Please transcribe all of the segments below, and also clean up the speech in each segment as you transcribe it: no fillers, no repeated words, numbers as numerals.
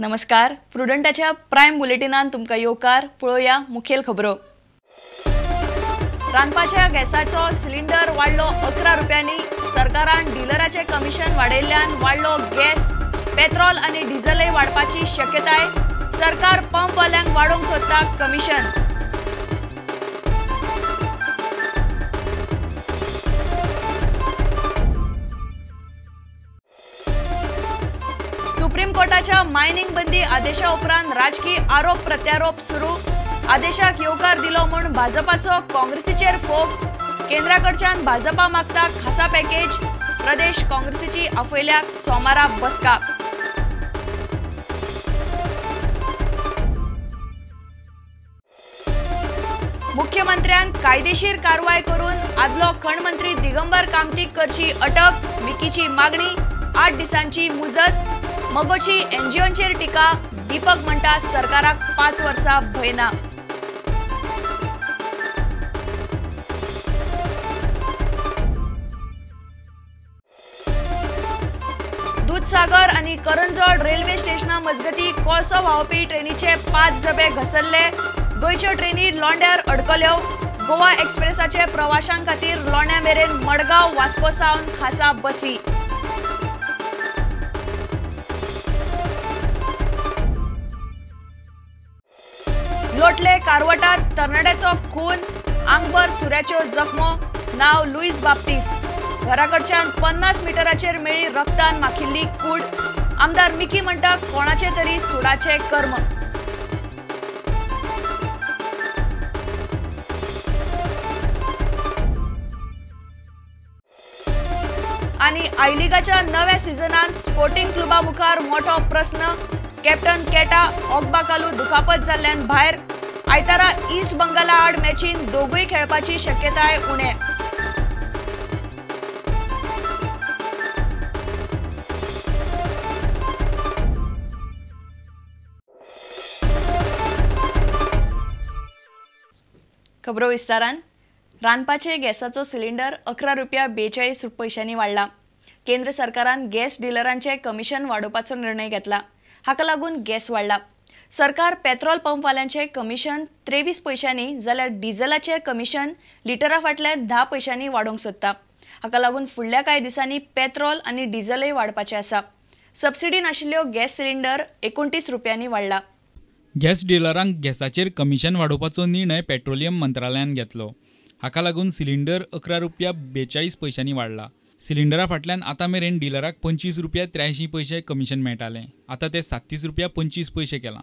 नमस्कार, प्रुडंटाच्या प्राइम बुलेटिनान तुमका येवकार. पळोवया मुखेल खबरो. रांदपाच्या गॅसाचो सिलिंडर वाढलो 11 रुपयांनी. सरकारान डिलराचे कमिशन वाडयल्ल्यान वाढलो गॅस, पेट्रोल आणि डिझेलय वाडपाची शक्यताय. सरकार पंपवाल्यांक वाडोवंक सोदता कमिशन. सुप्रीम कोर्टाच्या मायनिंग बंदी आदेशा उपरांत राजकीय आरोप प्रत्यारोप सुरू. आदेशाक येवकार दिलो म्हूण भाजपाचो काँग्रेसीचेर फोग. केंद्राकडच्यान भाजपा मागता खासा पॅकेज. प्रदेश काँग्रेसीची आपयल्याक सोमारा बसका. मुख्यमंत्र्यान कायदेशीर कारवाय करून आदलो खंडमंत्री दिगंबर कामतीक करची अटक. मिकीची मागणी. 8 दिसांची मुजत. मगोची एनजीओंचेर टिका. दीपक म्हणटा सरकाराक 5 वर्सां भंय ना. दूधसागर आणि करंजोड रेल्वे स्टेशना मजगती कोळसो व्हांवपी ट्रेनीचे 5 डबे घसरले. गोंयच्यो ट्रेनी लोंड्यार अडकल्यो. गोवा एक्सप्रेसाचे प्रवाशांक खातीर लोंड्या मेरेन मडगांव वास्को सावन खासा बसी. लोटले कारवटात तरणाट्याचो खून. आंगभर सुऱ्याच्यो जखमो. नाव लुईस बाप्तिस्ट. घराकडच्यान 50 मिटराचेर मेळ्ळी रक्तान माखिल्ली कूड. आमदार मिकी म्हणटा कोणाचे तरी सुडाचे कर्म. आणि आय लीगाच्या नव्या सिजनात स्पोर्टिंग क्लबा मुखार मोठो प्रश्न. कॅप्टन केटा ओग्बाकालू दुखापत जाल्ल्यान भायर. आयतारा ईस्ट बंगाला आड मॅचीन दोगूय खेळपाची शक्यताय उणे. खबरो विस्तारान. रांदपाचे गॅसाचो सिलिंडर 11 रुपया 42 पैशांनी वाडला. केंद्र सरकारान गॅस डिलरांचे कमिशन वाडोवपाचो निर्णय घेतला. हाका लागून गॅस वाडला. सरकार पेट्रोल पंपवाल्यांचे कमिशन 23 पैशांनी जाल्यार डिझेलाचे कमिशन लिटरा फाटले 10 पैशांनी वाडोवंक सोदता. हाका लागून फुडल्या कांय दिसांनी पेट्रोल आणि डिझेलय वाडपाचे आसा. सबसिडी नाशिल्ल्यो गॅस सिलिंडर 29 रुपयांनी वाडला. गॅस डिलरांक गॅसाचेर कमिशन वाडोवपाचो निर्णय पेट्रोलियम मंत्रालयान घेतलो. हाका लागून सिलिंडर 11 रुपया 42 पैशांनी वाडला. सिलिंडरा फाटल्यान आतां मेरेन डिलराक 25 रुपया 83 पैसे कमिशन मेळटालें. आतां ते 37 रुपया 25 पैसे केलां.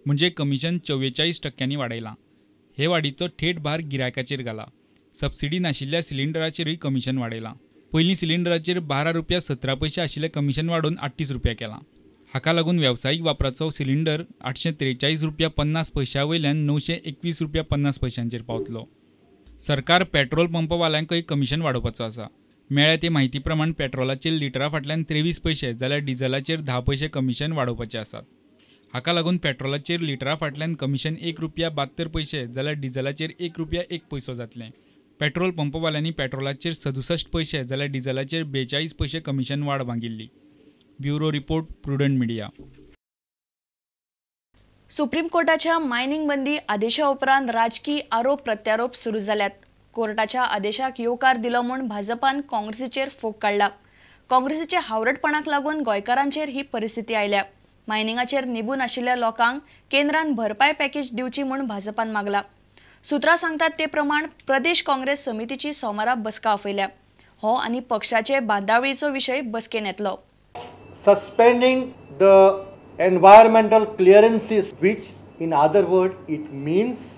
म्हणजे कमिशन 44% वाडयलां. हे वाडीचो थेट भार गिरायकाचेर घाला. सबसिडी नाशिल्ल्या सिलिंडराचेरूय कमिशन वाडयलां. पयलीं सिलिंडराचेर 12 रुपया 17 पैसे आशिल्लें कमिशन वाडून 38 रुपया केलां. हाका लागून वेवसायीक वापराचो सिलिंडर 843 रुपया 50 पैशां वयल्यान 921 रुपया 50 पैशांचेर पावतलो. सरकार पेट्रोल पंपवाल्यांकय कमिशन वाडोवपाचो आसा. मेळ्ळ्या ते म्हायती प्रमाण पेट्रोलाचेर लिटरा फाटल्यान 23 पैसे जाल्यार डिझेलाचेर 10 पैसे कमिशन वाडोवपाचे आसात. हाका लागून पेट्रोलाचेर लिटरा फाटल्यान कमिशन 1 रुपया 72 पैसे जाल्यार डिझेलाचेर 1 रुपया 1 पैसो जातलें. पेट्रोल पंपवाल्यांनी पेट्रोलाचेर 67 पैसे जाल्यार डिझेलाचेर 42 पैसे कमिशन वाड मागिल्ली. Bureau report, Prudent Media. Supreme कोर्टाच्या मायनिंग बंदी आदेशा उपरांत राजकीय आरोप प्रत्यारोप सुरू जाल्यात. कोर्टाच्या आदेशाक येवकार दिलो म्हूण भाजपान काँग्रेसीचेर फोग काडला. काँग्रेसीच्या हावरटपणाक लागून गोंयकारांचेर ही परिस्थिती आयल्या. मायनिंगाचेर निबून आशिल्ल्या लोकांक केंद्रान भरपाय पॅकेज दिवची म्हूण भाजपान मागला. सुत्रां सांगतात ते प्रमाण प्रदेश काँग्रेस समितीची सोमारा बसका आपयल्या. हो आनी पक्षाचे बांदावळीचो विशय बसकेन येतलो. Suspending the environmental clearances, which in other words it means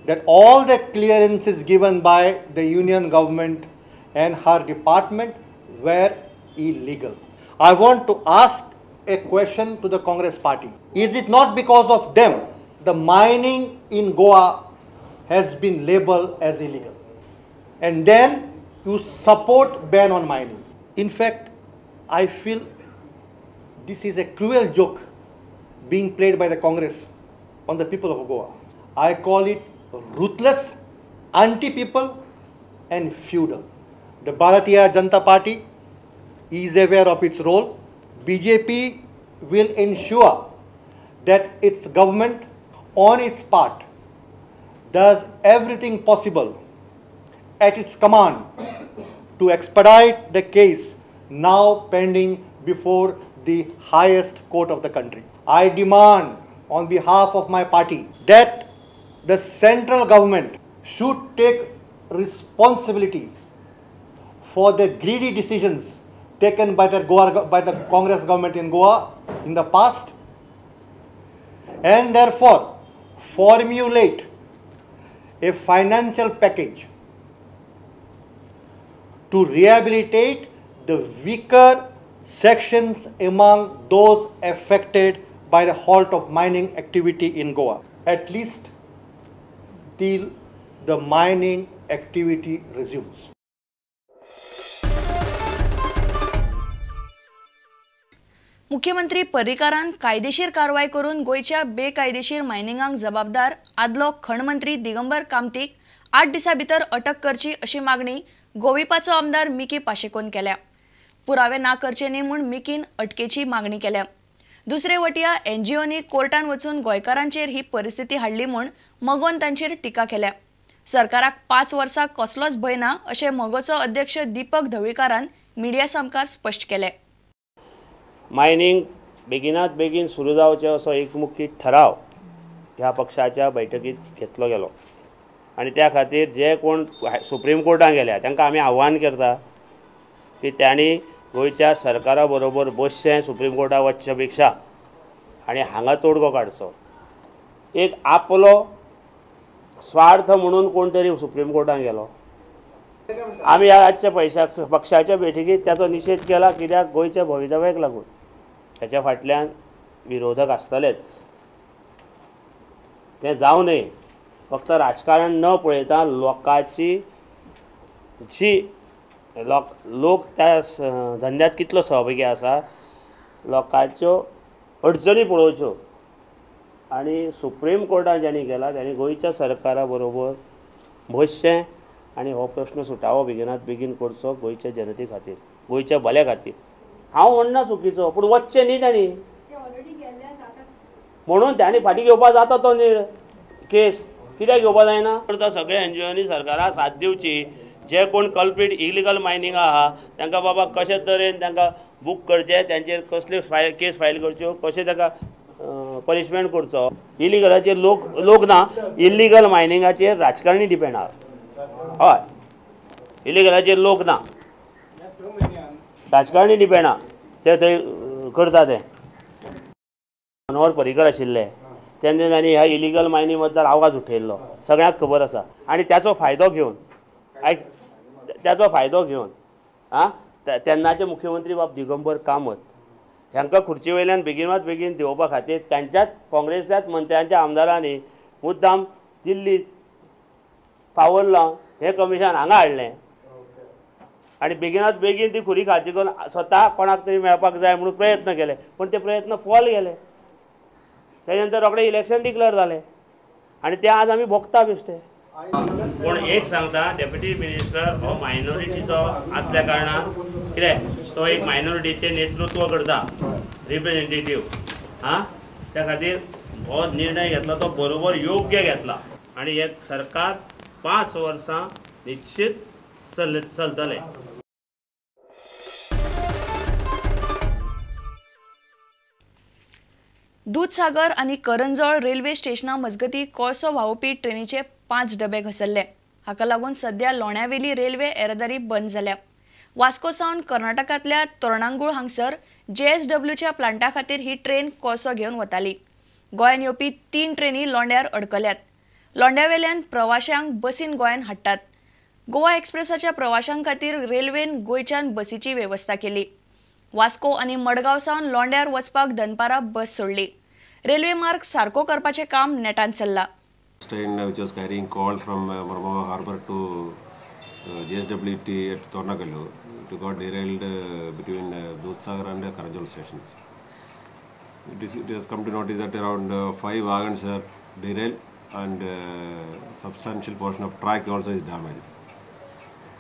that all the clearances given by the union government and her department were illegal. I want to ask a question to the Congress party. Is it not because of them the mining in Goa has been labeled as illegal? And then you support ban on mining. In fact, I feel this is a cruel joke being played by the Congress on the people of Goa. I call it ruthless, anti-people and feudal. The Bharatiya Janata Party is aware of its role. BJP will ensure that its government on its part does everything possible at its command to expedite the case now pending before the highest court of the country. I demand on behalf of my party that the central government should take responsibility for the greedy decisions taken by the Congress government in Goa in the past, and therefore formulate a financial package to rehabilitate the weaker sections among those affected by the halt of mining activity in Goa, at least till the mining activity resumes. मुख्यमंत्री पर्रीकारान कायदेशीर कारवाय करून गोयच्या बेकायदेशीर मायनिंगांक जबाबदार आदलो खणमंत्री दिगंबर कामतीक 8 दिसां भितर अटक करची अशी मागणी गोविपाचो आमदार मिकी पाशेकोन केल्या. पुरावे ना करचे न्ही म्हूण मिकीन अटकेची मागणी केल्या. दुसरे वटया NGOंनी कोर्टान वचून गोंयकारांचेर ही परिस्थिती हाडली म्हूण मगोन तांचेर टिका केल्या. सरकाराक 5 वर्सां कसलोच भंय ना अशें मगोचो अध्यक्ष दीपक ढवळीकारान मिडिया समकार स्पश्ट केले. मायनिंग बेगिनात बेगीन सुरू जावचें असो एकमुखी ठराव ह्या पक्षाच्या बैठकीत घेतलो गेलो आनी त्या खातीर जे कोण सुप्रीम कोर्टान गेल्या तांकां आमी आव्हान करता की त्यांनी गोंयच्या सरकारा बरोबर बसचें सुप्रीम कोर्टाक वचचे पेक्षा आनी हांगा तोडगो काडचो. एक आपलो स्वार्थ म्हणून कोण तरी सुप्रीम कोर्टान गेलो. आमी आजच्या पक्षाच्या बैठकीत त्याचो निशेध केला कित्याक गोंयच्या भवितव्याक लागून त्याच्या फाटल्यान विरोधक आसतलेच. तें जावं न्हय. फक्त राजकारण न पळयता लोकांची जी लोक त्या धंद्यात कितलो सहभागी आसा लोकांच्यो अडचणी पळोवच्यो आनी सुप्रीम कोर्टान ज्यांनी गेला त्यांनी गोंयच्या सरकारा बरोबर बसचें आनी हो प्रश्न सुटावो बेगिनात बेगीन करचो गोंयच्या जनते खातीर गोंयच्या भल्या खातीर. हांव म्हणना चुकीचो पूण वचचें न्ही तांणी म्हणून तांणी फाटीं घेवपाक जाता तो केस कित्याक घेवपाक जायना. तर सगळ्या NGOंनी सरकाराक साथ दिवची. जे कोण कल्प्रीट इलिगल मायनिंग आहा तांकां बाबा कशे तरेन तांकां बूक करचें त्यांचेर कसल्यो केस फायल करच्यो कशें ताका पनिशमेंट करचो. इलिगलाचेर लोक ना इलिगल मायनिंगाचेर राजकारणी डिपेंड आहा. हय इलिगलाचेर लोक ना राजकारणी डिपेंड आहा ते थंय करता ते. मनोहर पर्रीकर आशिल्ले तेन्ना तांणी ह्या इलिगल मायनिंग बद्दल आवाज उठयल्लो सगळ्यांक खबर आसा आनी त्याचो फायदो घेवन तेन्नाचे मुख्यमंत्री बाब दिगंबर कामत हांकां खुर्ची वयल्यान बेगिनात बेगीन देंवोवपा खातीर तांच्याच काँग्रेसाच्याच मंत्र्यांच्या आमदारांनी मुद्दाम दिल्लीत पावर लावन हें कमिशन हांगा हाडलें आनी बेगिनात बेगीन ती खुरी खाची करून स्वता कोणाक तरी मेळपाक जाय म्हणून प्रयत्न केले पूण ते प्रयत्न फॉल गेले. तेजे नंतर रोखडें इलेक्शन डिक्लेअर जालें आनी तें आज आमी भोगता बेश्टे. पूण एक सांगता डेप्युटी मिनिस्टर हो मायनॉरिटीचो आसल्या कारणान कितें तो एक मायनॉरिटीचें नेतृत्व करता रिप्रेझेंटेटिव्ह त्या खातीर हो निर्णय घेतला तो बरोबर योग्य घेतला आनी हे सरकार 5 वर्सां निश्चित चलतलें. दूधसागर आनी करंजोळ रेल्वे स्टेशना मजगती कोळसो व्हांवोवपी ट्रेनीचे 5 डबे घसरले. हाका लागून सध्या लोण्यावेली रेल्वे येरादारी बंद जाल्या. वास्को सावन कर्नाटकांतल्या तोरणांगूळ हांगसर JSWच्या प्लांटा खातीर ही ट्रेन कोळसो घेवन वताली. गोंयान येवपी 3 ट्रेनी लोंड्यार अडकल्यात. लोंड्यावेल्यान प्रवाशांक बसीन गोंयान हाडटात. गोवा एक्सप्रेसाच्या प्रवाशांक खातीर रेल्वेन गोंयच्यान बसीची वेवस्था केली. वास्को आनी मडगांव सावन लोंड्यार वचपाक दनपारा बस सोडली. रेल्वे मार्ग सारको करपाचें काम नेटान चल्लां. Train which was carrying coal from Mormugao Harbour to JSWT at Tornagallu, it got derailed between Dudhsagar and Karanjol stations. It has come to notice that around 5 wagons are derailed and substantial portion of track also is damaged.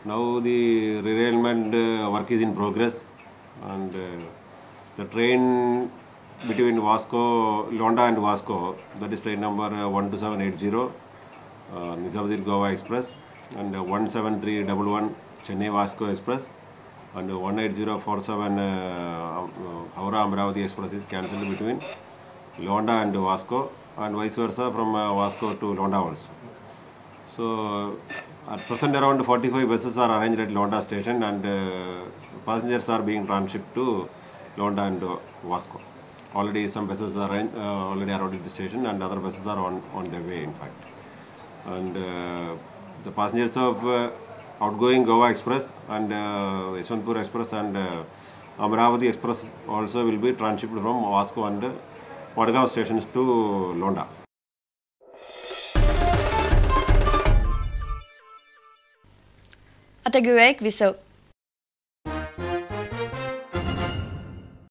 Now the derailment work is in progress and the train between Vasco, Londa and Vasco, that is train number 12780, Nizamuddin Goa Express, and 17311 Chennai Vasco Express, and 18047 Howrah Amravati Express is cancelled between Londa and Vasco, and vice versa from Vasco to Londa also. So at present around 45 buses are arranged at Londa station, and passengers are being transshipped to Londa and Vasco. Already some buses are already arrived at the station, and other buses are on their way, in fact. And the passengers of outgoing Goa Express and Yeshwanthpur Express and Amravati Express also will be transshipped from Vasco and Vadgaon stations to Londa. आता घेऊया एक विसव.